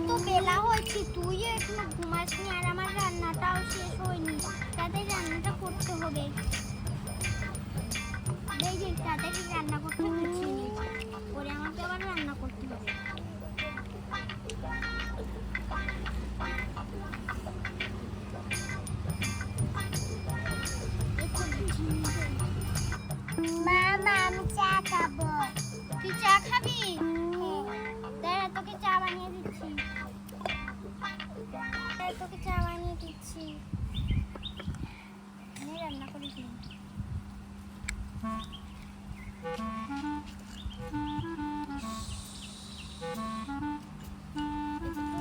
তো বেলা হয়েছে, তুই এখনো ঘুমাসনি আর আমার রান্নাটাও শেষ হয়নি। তাদের রান্নাটা করতে হবে। এই যে তাদেরকে রান্না করতে গুছিয়ে নিই, পরে আমাকে আবার রান্না করতে হবে। মামা আমি চা খাবো। তুই চা খাবি? দাঁড়া তোকে চা বানিয়ে দিচ্ছি। তোকে চা বানিয়ে দিচ্ছি। রান্না করিস নি।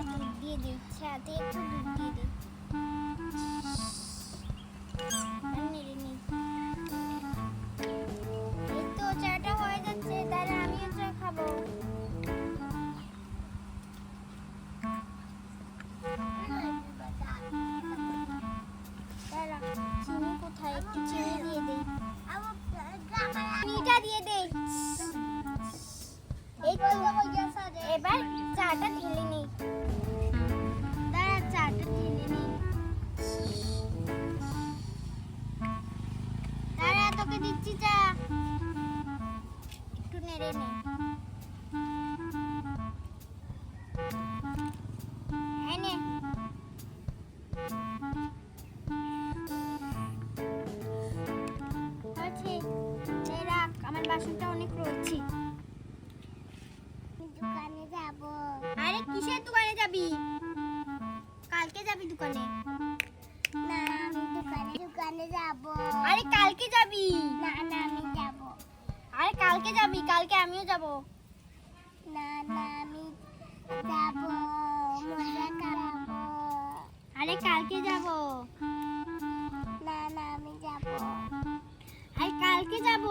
দুধ দিয়ে দিই, সাথে একটু দুধ দিয়ে দিই। নেড়ে নিই। এই তো চাটা হয়ে যাচ্ছে, তাহলে আমিও চা খাবো। চিনি কোথায়? একটু চিনি দিয়ে দেই। চিনিটা দিয়ে দেই। এই তো এবার চাটা ঢেলে নিই। দাঁড়া চাটা ঢেলে নিই। দাঁড়া তোকে দিচ্ছি চা। একটু নেড়ে নে। এনে আমার বাসনটা অনেক রয়েছে। দোকানে যাব। আরে কিসের দোকানে যাবি? কালকে যাবি দোকানে? না আমি দোকানে যাব। আরে কালকে যাবি? না না আমি যাব। আরে কালকে যাবি? কালকে আমিও যাব। না না আমি যাব, মজা করব। আরে কালকে যাব। না না আমি যাব। আরে কালকে যাব।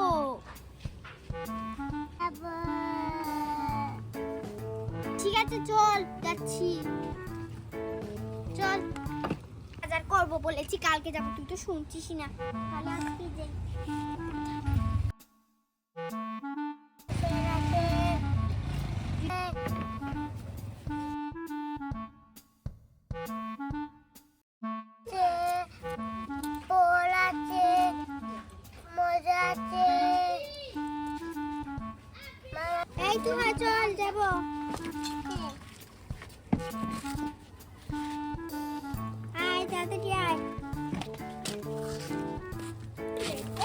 ঠিক আছে চল, যাচ্ছি। চল, বাজার করবো বলেছি, কালকে যাবো, তুই তো শুনছিস না। তাহলে আজকে যাই। এই তো হ্যাঁ চল যাবো। আয় তাড়াতাড়ি আয়।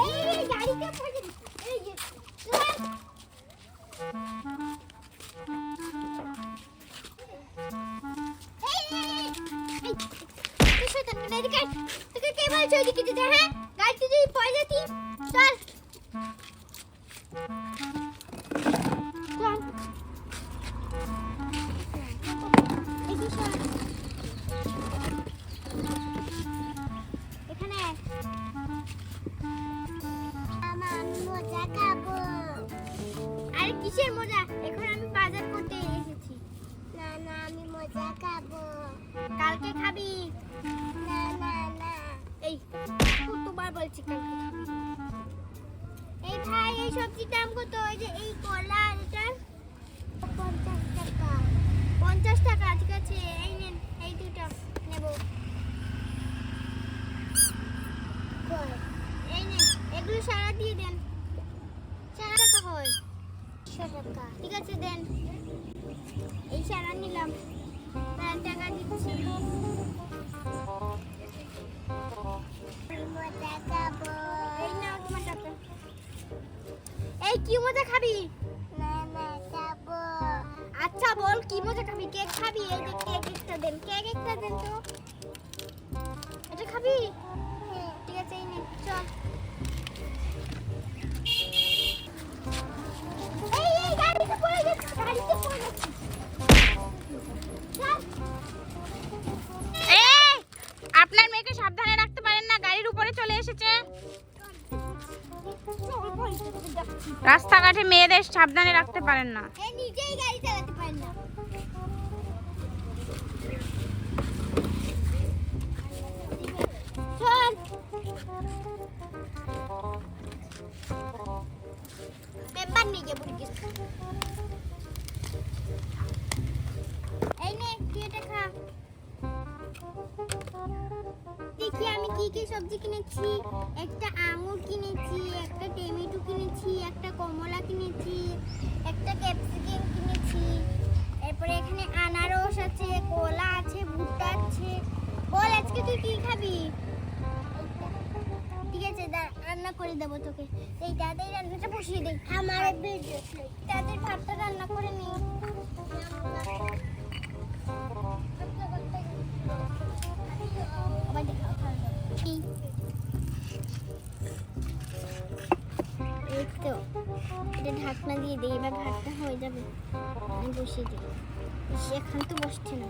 এই গাড়িতে পড়ে এই যে তোকে কে বলছে ওইদিকে যেতে? হ্যাঁ গাড়িতে যদি পড়ে যেতি। চল এখানে আমি মজা খাবো। আরে কিসের মজা? এখন আমি বাজার করতে এসেছি। না না আমি মজা খাবো। কালকে খাবি? না না না এই কতবার বলছি কালকে খাবি। এই ভাই এই সবজির দাম কত? এই যে এই কলা আর এটা 50 টাকা। 50 টাকা, ঠিক আছে এই নেন, এই দুটো নেব। এই নেন, এগুলো সারা দিয়ে দেন। 4 টাকা হয়। 100 টাকা, ঠিক আছে দেন। এই সারা নিলাম, 4 টাকা দিচ্ছি। মজা খাবো। এই নাও তোমার টাকা। এই কি মজা খাবি? না না খাবো। আচ্ছা বল কি মজা খাবি? কেক খাবি? এই যে কেক একটা দেন, কেক একটা দেন তো। এটা খাবি? ঠিক আছে এই নে চল। এই গাড়িতে পড়ে গেছে, গাড়িতে পড়ে গেছে। চল। এই আপনার মেয়েকে সাবধানে রাখতে পারেন না, গাড়ির উপরে চলে এসেছে। রাস্তাঘাটে মেয়েদের সাবধানে রাখতে পারেন না। এই নিজেই গাড়ি চালাতে পারেন না। চল। মেম্বার নিয়ে যাবো। এই নে তুই এটা খা। দেখি আমি কি কি সবজি কিনেছি। একটা আঙুর কিনেছি, একটা টমেটো কিনেছি, একটা কমলা কিনেছি, একটা ক্যাপসিকাম কিনেছি। এরপরে এখানে আনারস আছে, কলা আছে, ভুট্টা আছে। বল আজকে তুই কি খাবি? ঠিক আছে, রান্না করে দেবো তোকে। এই তাড়াতাড়ি রান্নাটা বসিয়ে দে। আমার তাড়াতাড়ি ভাতটা রান্না করে নি। এই তো এটা ঢাকনা দিয়ে দিই, এবার ভাতটা হয়ে যাবে। আমি বসিয়ে দিই। এখন তো বসছে না।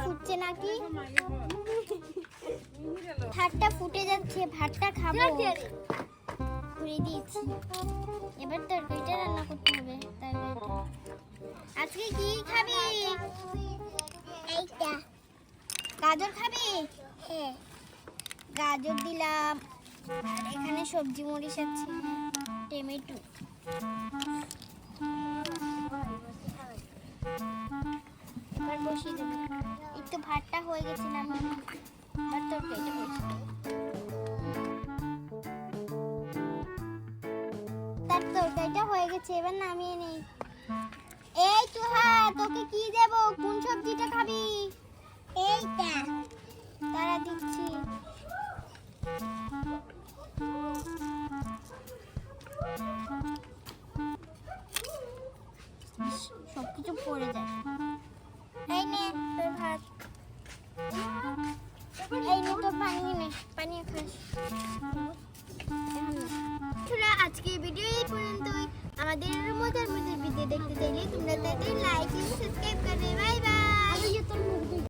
ফুটছে নাকি? ভাতটা ফুটে যাচ্ছে, ভাতটা খাবো। ঘুরে দিয়েছি, এবার তরকারিটা রান্না করতে হবে। আজকে কি খাবি? এইটা গাজর খাবি? হ্যাঁ, গাজর দিলাম। আর এখানে সবজি মরিচ আছে, টমেটো। এবার বসিয়ে দেবো। এই তো ভাতটা হয়ে গেছে না, আমি এবার তরকারিটা বসিয়ে দেবো। তার তরকারিটা হয়ে গেছে, এবার নামিয়ে নেই। এই তুহা, তোকে কি দেব? কোন সবজিটা খাবি? এইটা। তারা দিচ্ছি। সবকিছু পড়ে যায়। এই নে তোর ভাত, এই নে তোর পানি, নে পানি খাস। আজকে ভিডিও এই পর্যন্তই। আমাদের মজার ভিডিও দেখতে চাইলে তোমরা তাড়াতাড়ি